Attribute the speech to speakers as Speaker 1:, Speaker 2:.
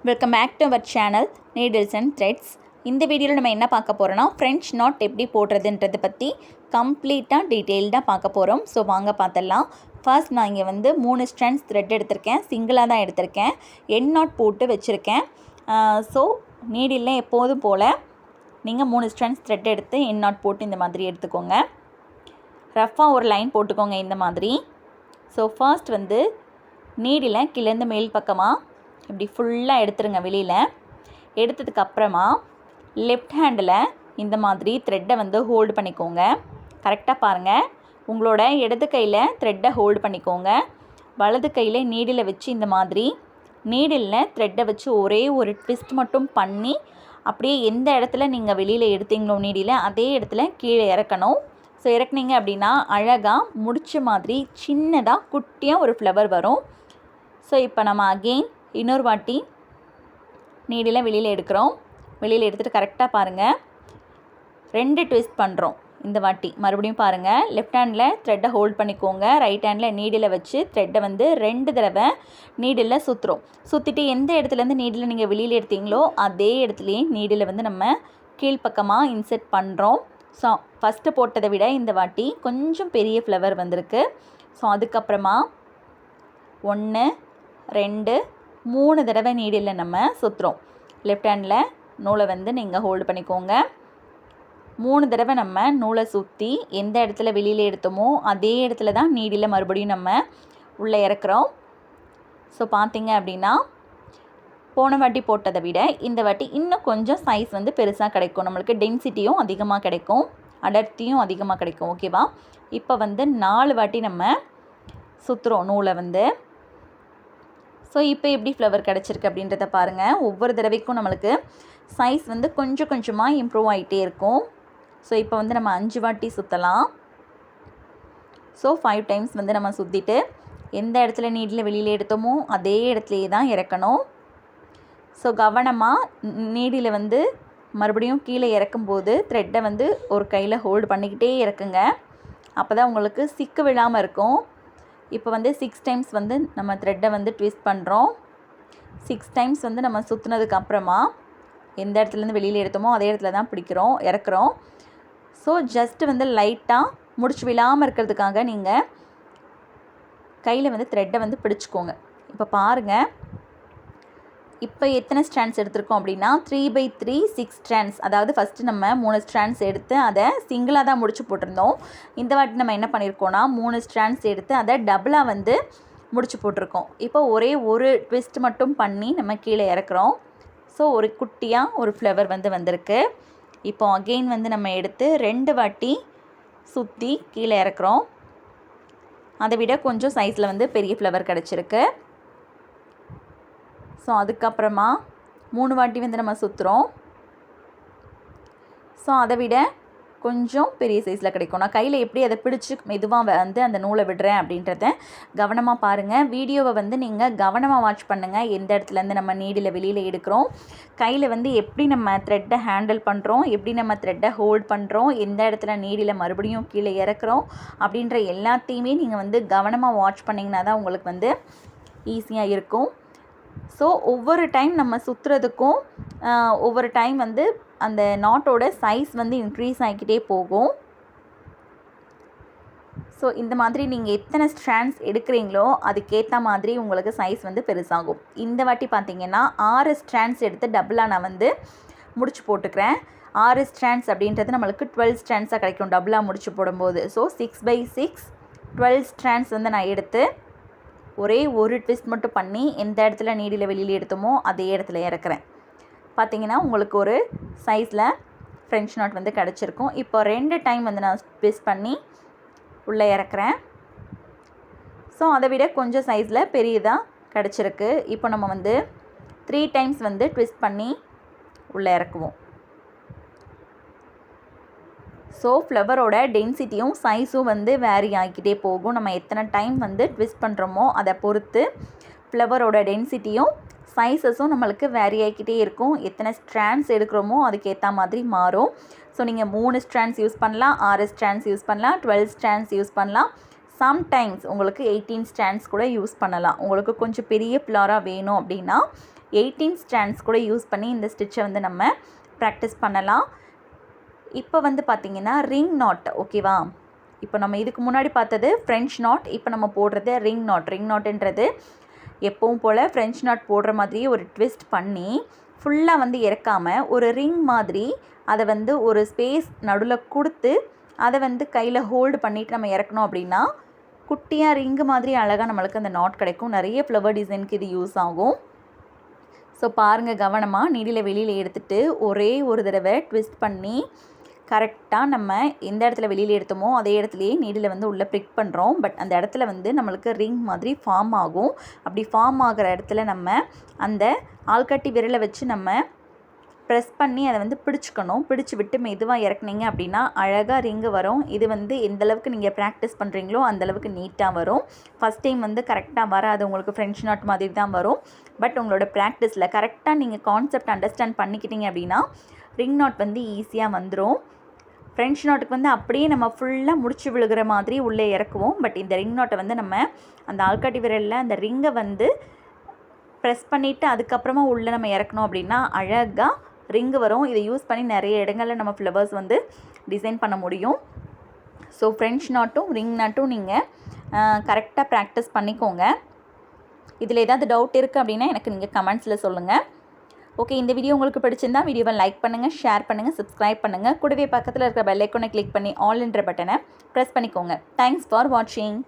Speaker 1: Welcome back to our channel needles and threads. இந்த வீடியோவில் நம்ம என்ன பார்க்க போகிறோன்னா ஃப்ரெஞ்ச் நாட் எப்படி போடுறதுன்றதை பற்றி கம்ப்ளீட்டாக டீட்டெயில்டாக பார்க்க போகிறோம். ஸோ வாங்க பார்த்துடலாம். ஃபர்ஸ்ட் நான் இங்கே வந்து 3 ஸ்ட்ராண்ட்ஸ் த்ரெட் எடுத்திருக்கேன். சிங்கிளாக தான் எடுத்திருக்கேன். எண்ட் நாட் போட்டு வச்சுருக்கேன். ஸோ நீடில் எப்போதும் போல் நீங்கள் 3 ஸ்ட்ராண்ட்ஸ் த்ரெட் எடுத்து எண்ட் நாட் போட்டு இந்த மாதிரி எடுத்துக்கோங்க. ரஃப்பாக ஒரு லைன் போட்டுக்கோங்க இந்த மாதிரி. ஸோ ஃபர்ஸ்ட் வந்து நீடில் கீழேருந்து மேல் பக்கமாக இப்படி ஃபுல்லாக எடுத்துருங்க. வெளியில் எடுத்ததுக்கப்புறமா லெஃப்ட் ஹேண்டில் இந்த மாதிரி த்ரெட்டை வந்து ஹோல்டு பண்ணிக்கோங்க. கரெக்டாக பாருங்கள். உங்களோட இடது கையில் த்ரெட்டை ஹோல்டு பண்ணிக்கோங்க. வலது கையில் நீடில் வச்சு இந்த மாதிரி நீடிலில் த்ரெட்டை வச்சு ஒரே ஒரு ட்விஸ்ட் மட்டும் பண்ணி அப்படியே எந்த இடத்துல நீங்கள் வெளியில் எடுத்தீங்களோ நீடில் அதே இடத்துல கீழே இறக்கணும். ஸோ இறக்குனீங்க அப்படின்னா அழகாக முடிச்ச மாதிரி சின்னதாக குட்டியாக ஒரு ஃப்ளவர் வரும். ஸோ இப்போ நம்ம அகெயின் இன்னொரு வாட்டி நீடில் வெளியில் எடுக்கிறோம். வெளியில் எடுத்துகிட்டு கரெக்டாக பாருங்கள். 2 ட்விஸ்ட் பண்ணுறோம். இந்த வாட்டி மறுபடியும் பாருங்கள். லெஃப்ட் ஹேண்டில் த்ரெட்டை ஹோல்ட் பண்ணிக்கோங்க. ரைட் ஹேண்டில் நீடில் வச்சு த்ரெட்டை வந்து 2 தடவை நீடில் சுற்றுறோம். சுற்றிட்டு எந்த இடத்துலேருந்து நீடில் நீங்கள் வெளியில் எடுத்தீங்களோ அதே இடத்துலையே நீடில் வந்து நம்ம கீழ்ப்பக்கமாக இன்செர்ட் பண்ணுறோம். ஸோ ஃபஸ்ட்டு போட்டதை விட இந்த வாட்டி கொஞ்சம் பெரிய ஃப்ளவர் வந்திருக்கு. ஸோ அதுக்கப்புறமா 1 2 3 தடவை நீடில் நம்ம சுற்றுறோம். லெஃப்ட் ஹேண்டில் நூலை வந்து நீங்கள் ஹோல்டு பண்ணிக்கோங்க. 3 தடவை நம்ம நூலை சுற்றி எந்த இடத்துல வெளியில் எடுத்தோமோ அதே இடத்துல தான் நீடில் மறுபடியும் நம்ம உள்ளே இறக்குறோம். ஸோ பார்த்தீங்க அப்படின்னா போன வாட்டி போட்டதை விட இந்த வாட்டி இன்னும் கொஞ்சம் சைஸ் வந்து பெருசாக கிடைக்கும். நம்மளுக்கு டென்சிட்டியும் அதிகமாக கிடைக்கும், அடர்த்தியும் அதிகமாக கிடைக்கும். ஓகேவா? இப்போ வந்து 4 வாட்டி நம்ம சுற்றுறோம் நூலை வந்து. ஸோ இப்போ எப்படி ஃப்ளவர் கிடச்சிருக்கு அப்படின்றத பாருங்கள். ஒவ்வொரு தடவைக்கும் நம்மளுக்கு சைஸ் வந்து கொஞ்சம் கொஞ்சமாக இம்ப்ரூவ் ஆகிட்டே இருக்கும். ஸோ இப்போ வந்து நம்ம 5 வாட்டி சுற்றலாம். ஸோ 5 டைம்ஸ் வந்து நம்ம சுற்றிட்டு எந்த இடத்துல நீடில் வெளியில் எடுத்தோமோ அதே இடத்துலையே தான் இறக்கணும். ஸோ கவனமாக நீடில் வந்து மறுபடியும் கீழே இறக்கும்போது த்ரெட்டை வந்து ஒரு கையில் ஹோல்டு பண்ணிக்கிட்டே இறக்குங்க. அப்போ தான் உங்களுக்கு சிக்கு விழாமல் இருக்கும். இப்போ வந்து 6 டைம்ஸ் வந்து நம்ம த்ரெட்டை வந்து ட்விஸ்ட் பண்ணுறோம். 6 டைம்ஸ் வந்து நம்ம சுற்றுனதுக்கப்புறமா எந்த இடத்துலேருந்து வெளியில் எடுத்தோமோ அதே இடத்துல தான் இறக்குறோம். ஸோ ஜஸ்ட்டு வந்து லைட்டாக முடிச்சு விழாமல் இருக்கிறதுக்காக நீங்கள் கையில் வந்து த்ரெட்டை வந்து பிடிச்சிக்கோங்க. இப்போ பாருங்கள். இப்போ எத்தனை ஸ்ட்ராண்ட்ஸ் எடுத்திருக்கோம் அப்படின்னா 3/3 6 ஸ்ட்ராண்ட்ஸ். அதாவது ஃபஸ்ட்டு நம்ம 3 ஸ்ட்ராண்ட்ஸ் எடுத்து அதை சிங்கிளாக தான் முடிச்சு போட்டிருந்தோம். இந்த வாட்டி நம்ம என்ன பண்ணியிருக்கோன்னா 3 ஸ்ட்ராண்ட்ஸ் எடுத்து அதை டபுளாக வந்து முடிச்சு போட்டிருக்கோம். இப்போ ஒரே ஒரு ட்விஸ்ட் மட்டும் பண்ணி நம்ம கீழே இறக்குறோம். ஸோ ஒரு குட்டியாக ஒரு ஃப்ளவர் வந்து வந்திருக்கு. இப்போ அகெயின் வந்து நம்ம எடுத்து 2 வாட்டி சுற்றி கீழே இறக்குறோம். அதை விட கொஞ்சம் சைஸில் வந்து பெரிய ஃப்ளவர் கிடச்சிருக்கு. ஸோ அதுக்கப்புறமா 3 வாட்டி வந்து நம்ம சுற்றுறோம். ஸோ அதை விட கொஞ்சம் பெரிய சைஸில் கிடைக்கும். நான் கையில் எப்படி அதை பிடிச்சி மெதுவாக வந்து அந்த நூலை விடுறேன் அப்படின்றத கவனமாக பாருங்கள். வீடியோவை வந்து நீங்கள் கவனமாக வாட்ச் பண்ணுங்கள். எந்த இடத்துலேருந்து நம்ம நீடில் வெளியில் எடுக்கிறோம், கையில் வந்து எப்படி நம்ம த்ரெட்டை ஹேண்டில் பண்ணுறோம், எப்படி நம்ம த்ரெட்டை ஹோல்ட் பண்ணுறோம், எந்த இடத்துல நீடில் மறுபடியும் கீழே இறக்குறோம் அப்படின்ற எல்லாத்தையுமே நீங்கள் வந்து கவனமாக வாட்ச் பண்ணிங்கன்னா தான் உங்களுக்கு வந்து ஈஸியாக இருக்கும். ஸோ ஒவ்வொரு டைம் நம்ம சுற்றுறதுக்கும் ஒவ்வொரு டைம் வந்து அந்த நாட்டோட சைஸ் வந்து இன்க்ரீஸ் ஆகிக்கிட்டே போகும். ஸோ இந்த மாதிரி நீங்கள் எத்தனை ஸ்ட்ராண்ட்ஸ் எடுக்கிறீங்களோ அதுக்கேற்ற மாதிரி உங்களுக்கு சைஸ் வந்து பெருசாகும். இந்த வாட்டி பார்த்திங்கன்னா 6 ஸ்ட்ராண்ட்ஸ் எடுத்து டபுளாக நான் வந்து முடிச்சு போட்டுக்கிறேன். 6 ஸ்ட்ராண்ட்ஸ் அப்படின்றது நம்மளுக்கு 12 ஸ்ட்ராண்ட்ஸாக கிடைக்கும் டபுளாக முடிச்சு போடும்போது. ஸோ 6/6 12 ஸ்ட்ராண்ட்ஸ் வந்து நான் எடுத்து ஒரே ஒரு ட்விஸ்ட் மட்டும் பண்ணி எந்த இடத்துல நீடில் வெளியில் எடுத்தோமோ அதே இடத்துல இறக்குறேன். பார்த்திங்கன்னா உங்களுக்கு ஒரு சைஸில் ஃப்ரெஞ்ச் நாட் வந்து கிடச்சிருக்கும். இப்போ 2 டைம் வந்து நான் ட்விஸ்ட் பண்ணி உள்ளே இறக்குறேன். ஸோ அதை விட கொஞ்சம் சைஸில் பெரியதாக கிடச்சிருக்கு. இப்போ நம்ம வந்து 3 டைம்ஸ் வந்து ட்விஸ்ட் பண்ணி உள்ளே இறக்குவோம். ஸோ ஃப்ளவரோட டென்சிட்டியும் சைஸும் வந்து வேரி ஆகிக்கிட்டே போகும். நம்ம எத்தனை டைம் வந்து ட்விஸ்ட் பண்ணுறோமோ அதை பொறுத்து ஃப்ளவரோட டென்சிட்டியும் சைஸஸும் நம்மளுக்கு வேரி ஆகிக்கிட்டே இருக்கும். எத்தனை ஸ்ட்ராண்ட்ஸ் எடுக்கிறோமோ அதுக்கேற்ற மாதிரி மாறும். ஸோ நீங்கள் 3 ஸ்ட்ராண்ட்ஸ் யூஸ் பண்ணலாம், 6 ஸ்ட்ராண்ட்ஸ் யூஸ் பண்ணலாம், 12 ஸ்ட்ராண்ட்ஸ் யூஸ் பண்ணலாம். சம்டைம்ஸ் உங்களுக்கு 18 ஸ்ட்ராண்ட்ஸ் கூட யூஸ் பண்ணலாம். உங்களுக்கு கொஞ்சம் பெரிய ஃப்ளவராக வேணும் அப்படின்னா 18 ஸ்ட்ராண்ட்ஸ் கூட யூஸ் பண்ணி இந்த ஸ்டிச்சை வந்து நம்ம ப்ராக்டிஸ் பண்ணலாம். இப்போ வந்து பார்த்திங்கன்னா ரிங் நாட், ஓகேவா? இப்போ நம்ம இதுக்கு முன்னாடி பார்த்தது ஃப்ரெஞ்ச் நாட், இப்போ நம்ம போடுறது ரிங் நாட். ரிங் நாட்டுன்றது எப்பவும் போல் ஃப்ரெஞ்ச் நாட் போடுற மாதிரியே ஒரு ட்விஸ்ட் பண்ணி ஃபுல்லாக வந்து இறக்காமல் ஒரு ரிங் மாதிரி அதை வந்து ஒரு ஸ்பேஸ் நடுவில் கொடுத்து அதை வந்து கையில் ஹோல்டு பண்ணிவிட்டு நம்ம இறக்கணும் அப்படின்னா குட்டியாக ரிங்கு மாதிரி அழகாக நம்மளுக்கு அந்த நாட் கிடைக்கும். நிறைய ஃப்ளவர் டிசைனுக்கு இது யூஸ் ஆகும். ஸோ பாருங்கள், கவனமாக நீடில் வெளியில் எடுத்துகிட்டு ஒரே ஒரு தடவை ட்விஸ்ட் பண்ணி கரெக்டாக நம்ம எந்த இடத்துல வெளியில் எடுத்தோமோ அதே இடத்துலையே நீடில் வந்து உள்ளே ப்ரிக் பண்ணுறோம். பட் அந்த இடத்துல வந்து நம்மளுக்கு ரிங் மாதிரி ஃபார்ம் ஆகும். அப்படி ஃபார்ம் ஆகிற இடத்துல நம்ம அந்த ஆள்காட்டி விரலை வச்சு நம்ம ப்ரெஸ் பண்ணி அதை வந்து பிடிச்சிக்கணும். பிடிச்சி விட்டு மெதுவாக இறக்குனீங்க அப்படின்னா அழகாக ரிங்கு வரும். இது வந்து எந்தளவுக்கு நீங்கள் ப்ராக்டிஸ் பண்ணுறீங்களோ அந்தளவுக்கு நீட்டாக வரும். ஃபஸ்ட் டைம் வந்து கரெக்டாக வராது, உங்களுக்கு ஃப்ரெஞ்ச் நாட் மாதிரி தான் வரும். பட் உங்களோட ப்ராக்டிஸில் கரெக்டாக நீங்கள் கான்செப்ட் அண்டர்ஸ்டாண்ட் பண்ணிக்கிட்டீங்க அப்படின்னா ரிங் நாட் வந்து ஈஸியாக வந்துடும். ஃப்ரெஞ்ச் நாட்டுக்கு வந்து அப்படியே நம்ம ஃபுல்லாக முடிச்சு விழுகிற மாதிரி உள்ளே இறக்குவோம். பட் இந்த ரிங் நாட்டை வந்து நம்ம அந்த ஆள்காட்டி விரலில் அந்த ரிங்கை வந்து ப்ரெஸ் பண்ணிவிட்டு அதுக்கப்புறமா உள்ளே நம்ம இறக்கணும் அப்படின்னா அழகாக ரிங்கு வரும். இதை யூஸ் பண்ணி நிறைய இடங்களில் நம்ம ஃப்ளவர்ஸ் வந்து டிசைன் பண்ண முடியும். ஸோ ஃப்ரெஞ்ச் நாட்டும் ரிங் நாட்டும் நீங்கள் கரெக்டாக ப்ராக்டிஸ் பண்ணிக்கோங்க. இதில் ஏதாவது டவுட் இருக்குது அப்படின்னா எனக்கு நீங்கள் கமெண்ட்ஸில் சொல்லுங்கள். ஓகே, இந்த வீடியோ உங்களுக்கு பிடிச்சிருந்தா வீடியோவை லைக் பண்ணுங்கள், ஷேர் பண்ணுங்கள், சப்ஸ்கிரைப் பண்ணுங்கள். கூடவே பக்கத்தில் இருக்கிற பெல் ஐக்கானை கிளிக் பண்ணி ஆல் என்ற பட்டனை ப்ரெஸ் பண்ணிக்கோங்க. தேங்க்ஸ் ஃபார் வாட்சிங்.